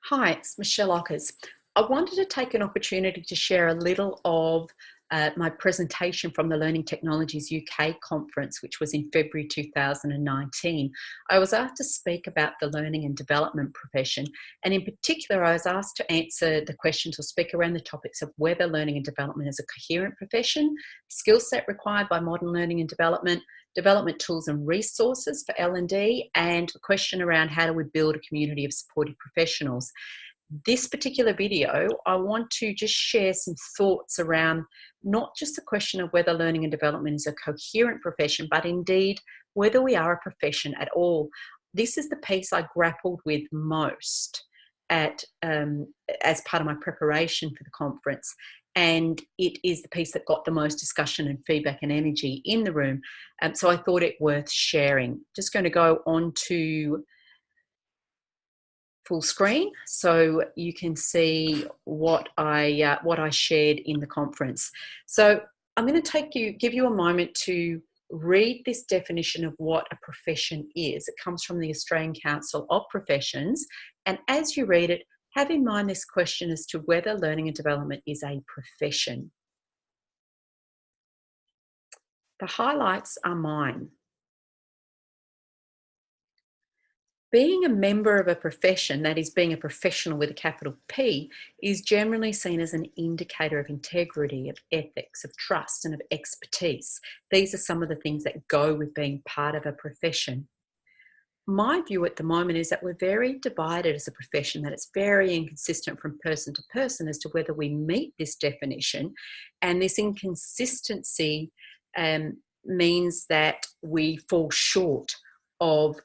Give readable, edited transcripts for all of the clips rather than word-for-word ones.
Hi, it's Michelle Ockers. I wanted to take an opportunity to share a little of my presentation from the Learning Technologies UK conference, which was in February 2019. I was asked to speak about the learning and development profession, and in particular, I was asked to answer the questions or speak around the topics of whether learning and development is a coherent profession, skill set required by modern learning and development, development tools and resources for L&D, and the question around how do we build a community of supportive professionals. This particular video, I want to just share some thoughts around not just the question of whether learning and development is a coherent profession, but indeed whether we are a profession at all. This is the piece I grappled with most as part of my preparation for the conference. And it is the piece that got the most discussion and feedback and energy in the room. So I thought it worth sharing. Just going to go on to full screen so you can see what I shared in the conference. So I'm going to give you a moment to read this definition of what a profession is. It comes from the Australian Council of Professions, and as you read it, have in mind this question as to whether learning and development is a profession. The highlights are mine. Being a member of a profession, that is being a professional with a capital P, is generally seen as an indicator of integrity, of ethics, of trust, and of expertise. These are some of the things that go with being part of a profession. My view at the moment is that we're very divided as a profession, that it's very inconsistent from person to person as to whether we meet this definition. And this inconsistency means that we fall short of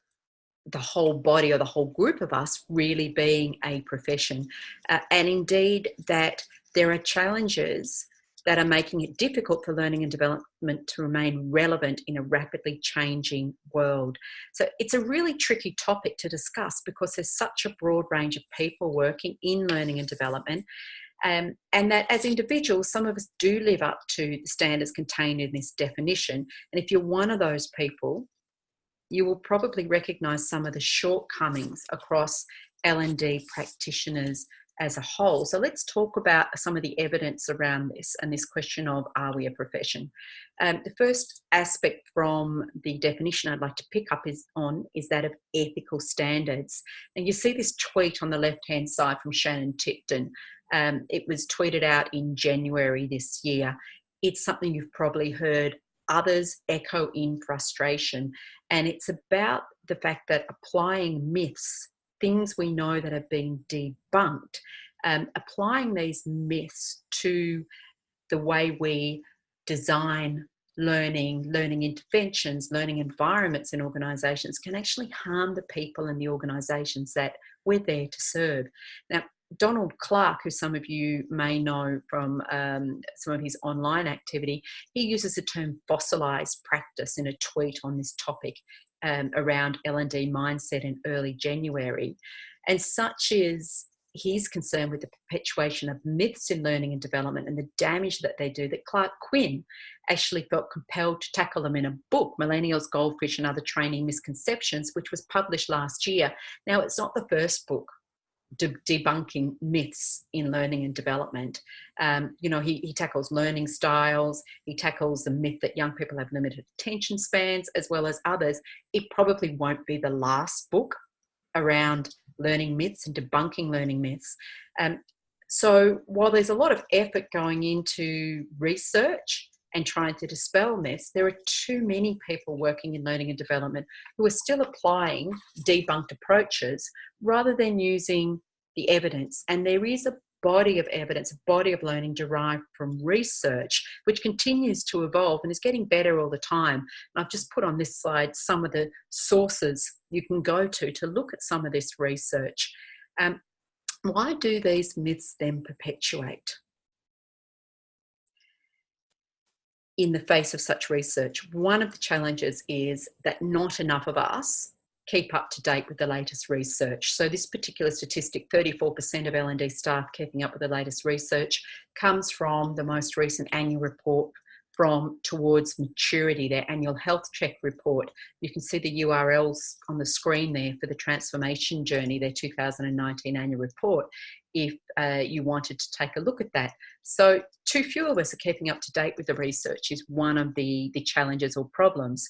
the whole body or the whole group of us really being a profession. And indeed that there are challenges that are making it difficult for learning and development to remain relevant in a rapidly changing world. So it's a really tricky topic to discuss because there's such a broad range of people working in learning and development. And that as individuals, some of us do live up to the standards contained in this definition. And if you're one of those people, you will probably recognise some of the shortcomings across L&D practitioners as a whole. So let's talk about some of the evidence around this and this question of, are we a profession? The first aspect from the definition I'd like to pick up is that of ethical standards. And you see this tweet on the left-hand side from Shannon Tipton. It was tweeted out in January this year. It's something you've probably heard others echo in frustration. And it's about the fact that applying myths, things we know that have been debunked, applying these myths to the way we design learning interventions, learning environments in organisations can actually harm the people and the organisations that we're there to serve. Now, Donald Clark, who some of you may know from some of his online activity, he uses the term fossilised practice in a tweet on this topic around L&D mindset in early January. And such is his concern with the perpetuation of myths in learning and development and the damage that they do, that Clark Quinn actually felt compelled to tackle them in a book, Millennials, Goldfish and Other Training Misconceptions, which was published last year. Now, it's not the first book debunking myths in learning and development. He tackles learning styles, he tackles the myth that young people have limited attention spans, as well as others. It probably won't be the last book around learning myths and debunking learning myths. So while there's a lot of effort going into research and trying to dispel myths, there are too many people working in learning and development who are still applying debunked approaches rather than using the evidence. And there is a body of evidence, a body of learning derived from research, which continues to evolve and is getting better all the time. And I've just put on this slide some of the sources you can go to look at some of this research. Why do these myths then perpetuate in the face of such research? One of the challenges is that not enough of us keep up to date with the latest research. So this particular statistic, 34% of L&D staff keeping up with the latest research, comes from the most recent annual report from towards maturity, their annual health check report. You can see the URLs on the screen there for the transformation journey, their 2019 annual report, if you wanted to take a look at that. So too few of us are keeping up to date with the research is one of the challenges or problems.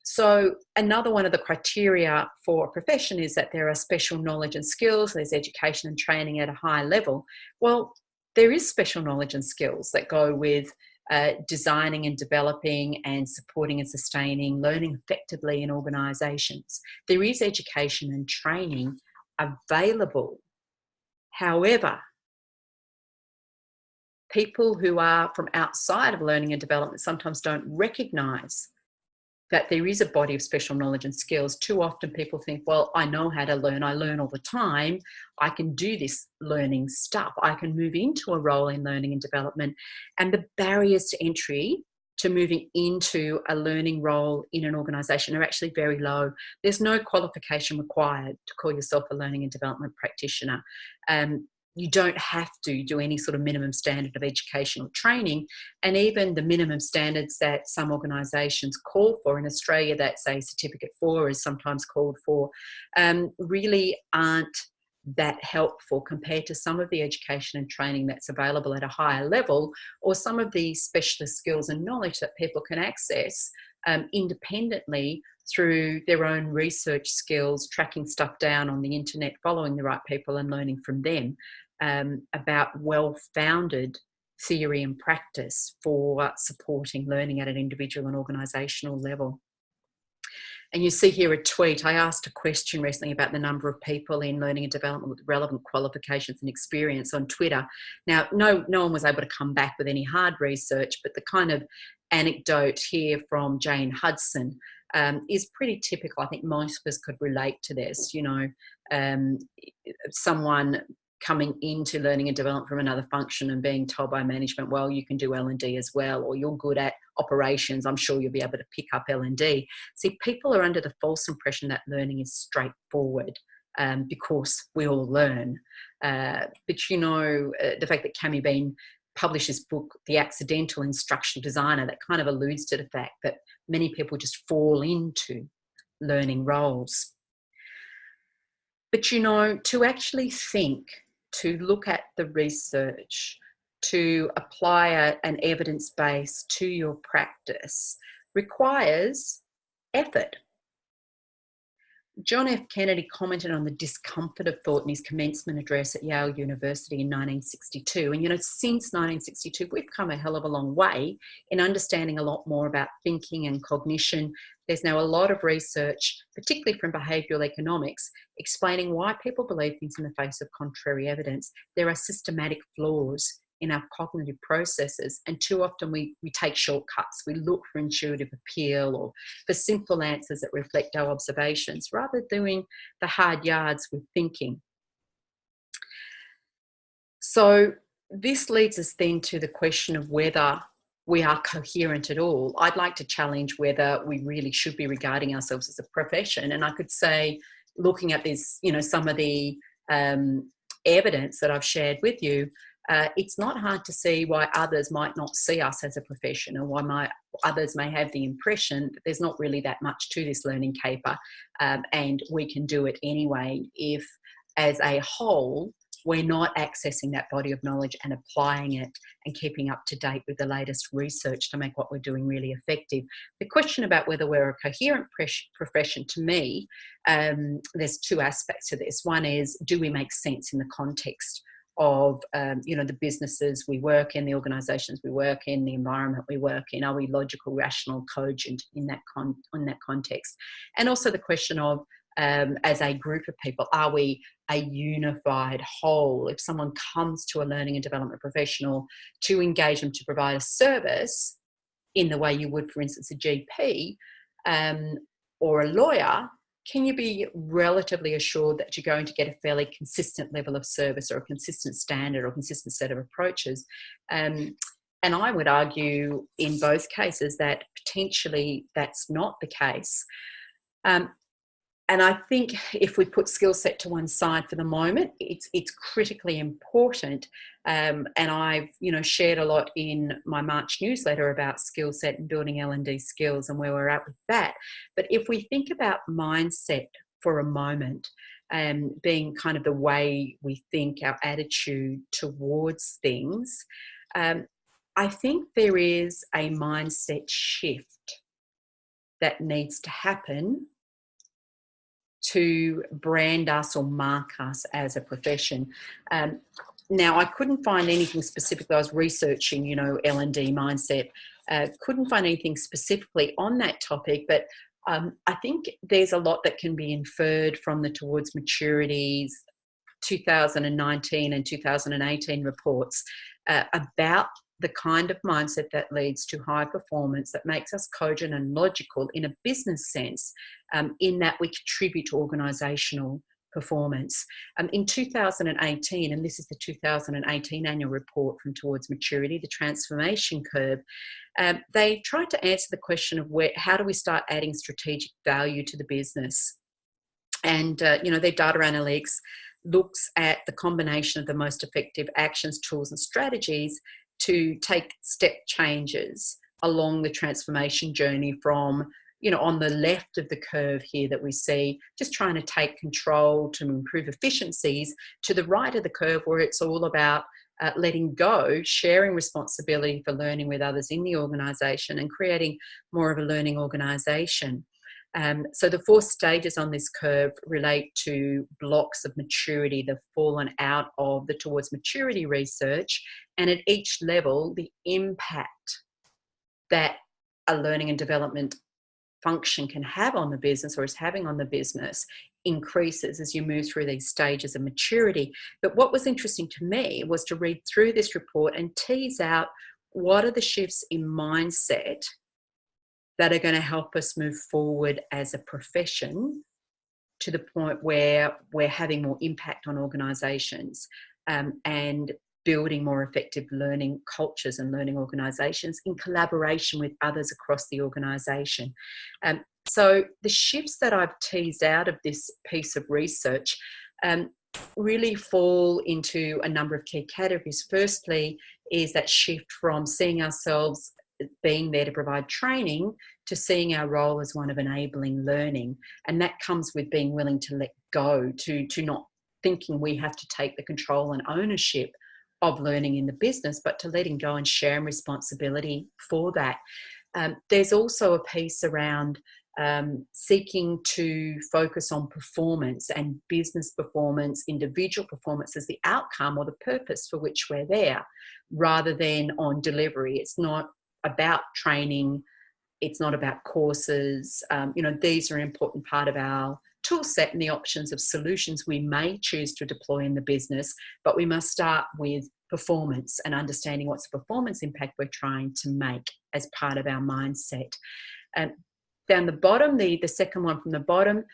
So another one of the criteria for a profession is that there are special knowledge and skills, there's education and training at a high level. Well, there is special knowledge and skills that go with designing and developing and supporting and sustaining learning effectively in organisations. There is education and training available. However, people who are from outside of learning and development sometimes don't recognise that there is a body of special knowledge and skills. Too often people think, well, I know how to learn. I learn all the time. I can do this learning stuff. I can move into a role in learning and development. And the barriers to entry to moving into a learning role in an organisation are actually very low. There's no qualification required to call yourself a learning and development practitioner. You don't have to do any sort of minimum standard of education or training. And even the minimum standards that some organisations call for in Australia, that say Certificate 4 is sometimes called for, really aren't that helpful compared to some of the education and training that's available at a higher level, or some of the specialist skills and knowledge that people can access independently through their own research skills, tracking stuff down on the internet, following the right people and learning from them about well-founded theory and practice for supporting learning at an individual and organisational level. And you see here a tweet. I asked a question recently about the number of people in learning and development with relevant qualifications and experience on Twitter. Now, no one was able to come back with any hard research, but the kind of anecdote here from Jane Hudson is pretty typical. I think most of us could relate to this. You know, someone coming into learning and development from another function and being told by management, well, you can do L&D as well, or you're good at operations, I'm sure you'll be able to pick up L&D. See, people are under the false impression that learning is straightforward because we all learn. But, you know, the fact that Cami Bean published this book, The Accidental Instructional Designer, that kind of alludes to the fact that many people just fall into learning roles. But, you know, to actually think, to look at the research, to apply an evidence base to your practice requires effort. John F. Kennedy commented on the discomfort of thought in his commencement address at Yale University in 1962. And, you know, since 1962, we've come a hell of a long way in understanding a lot more about thinking and cognition. There's now a lot of research, particularly from behavioural economics, explaining why people believe things in the face of contrary evidence. There are systematic flaws in our cognitive processes, and too often we take shortcuts. We look for intuitive appeal or for simple answers that reflect our observations rather than doing the hard yards with thinking. So this leads us then to the question of whether we are coherent at all. I'd like to challenge whether we really should be regarding ourselves as a profession. And I could say, looking at this, you know, some of the evidence that I've shared with you, it's not hard to see why others might not see us as a profession, or why others may have the impression that there's not really that much to this learning caper, and we can do it anyway if, as a whole, we're not accessing that body of knowledge and applying it and keeping up to date with the latest research to make what we're doing really effective. The question about whether we're a coherent profession, to me, there's two aspects to this. One is, do we make sense in the context of the businesses we work in, the organisations we work in, the environment we work in? Are we logical, rational, cogent in that context? And also the question of, as a group of people, are we a unified whole? If someone comes to a learning and development professional to engage them to provide a service in the way you would, for instance, a GP or a lawyer, can you be relatively assured that you're going to get a fairly consistent level of service, or a consistent standard, or a consistent set of approaches? And I would argue in both cases that potentially that's not the case. And I think if we put skill set to one side for the moment, it's critically important. And I've shared a lot in my March newsletter about skill set and building L&D skills and where we're at with that. But if we think about mindset for a moment, being kind of the way we think, our attitude towards things, I think there is a mindset shift that needs to happen to brand us or mark us as a profession. Now, I couldn't find anything specifically. I was researching, L&D mindset. Couldn't find anything specifically on that topic, but I think there's a lot that can be inferred from the Towards Maturities 2019 and 2018 reports about the kind of mindset that leads to high performance, that makes us cogent and logical in a business sense, in that we contribute to organisational performance. In 2018, and this is the 2018 annual report from Towards Maturity, the transformation curve, they tried to answer the question of how do we start adding strategic value to the business? And, their data analytics looks at the combination of the most effective actions, tools, and strategies to take step changes along the transformation journey from, on the left of the curve here that we see, just trying to take control to improve efficiencies, to the right of the curve where it's all about letting go, sharing responsibility for learning with others in the organisation and creating more of a learning organisation. So the 4 stages on this curve relate to blocks of maturity that have fallen out of the Towards Maturity research, and at each level, the impact that a learning and development function can have on the business or is having on the business increases as you move through these stages of maturity. But what was interesting to me was to read through this report and tease out what are the shifts in mindset that are going to help us move forward as a profession to the point where we're having more impact on organisations, and building more effective learning cultures and learning organisations in collaboration with others across the organisation. So the shifts that I've teased out of this piece of research really fall into a number of key categories. Firstly is that shift from seeing ourselves being there to provide training to seeing our role as one of enabling learning. And that comes with being willing to let go, to not thinking we have to take the control and ownership of learning in the business, but to letting go and sharing responsibility for that. There's also a piece around seeking to focus on performance and business performance, individual performance as the outcome or the purpose for which we're there, rather than on delivery. It's not about training. It's not about courses. These are an important part of our tool set and the options of solutions we may choose to deploy in the business, but we must start with performance and understanding what's the performance impact we're trying to make as part of our mindset. Down the bottom, the second one from the bottom,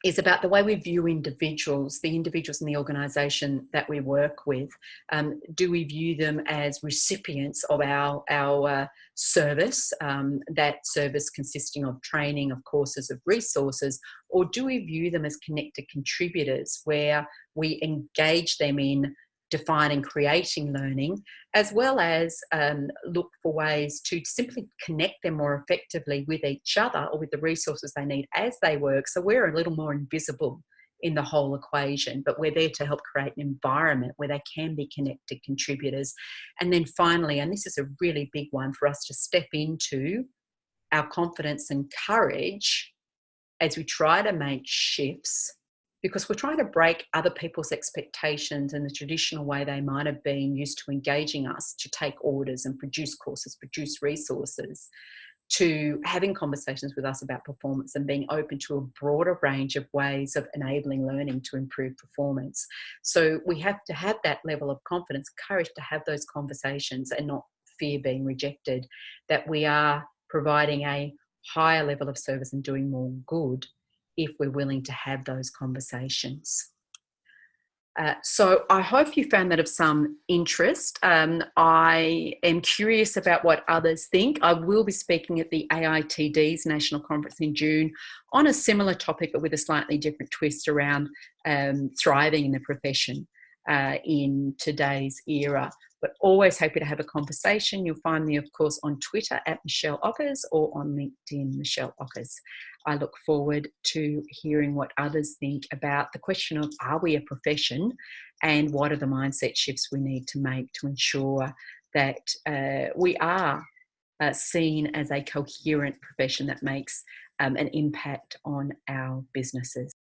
is about the way we view individuals, the individuals in the organisation that we work with. Do we view them as recipients of our service, that service consisting of training, of courses, of resources, or do we view them as connected contributors where we engage them in defining, creating learning, as well as look for ways to simply connect them more effectively with each other or with the resources they need as they work. So we're a little more invisible in the whole equation, but we're there to help create an environment where they can be connected contributors. And then finally, and this is a really big one for us to step into, our confidence and courage as we try to make shifts, because we're trying to break other people's expectations and the traditional way they might have been used to engaging us to take orders and produce courses, produce resources, to having conversations with us about performance and being open to a broader range of ways of enabling learning to improve performance. So we have to have that level of confidence, courage to have those conversations and not fear being rejected, that we are providing a higher level of service and doing more good if we're willing to have those conversations. So I hope you found that of some interest. I am curious about what others think. I will be speaking at the AITD's National Conference in June on a similar topic, but with a slightly different twist around thriving in the profession in today's era. But always happy to have a conversation. You'll find me, of course, on Twitter at Michelle Ockers or on LinkedIn, Michelle Ockers. I look forward to hearing what others think about the question of, are we a profession, and what are the mindset shifts we need to make to ensure that we are seen as a coherent profession that makes an impact on our businesses.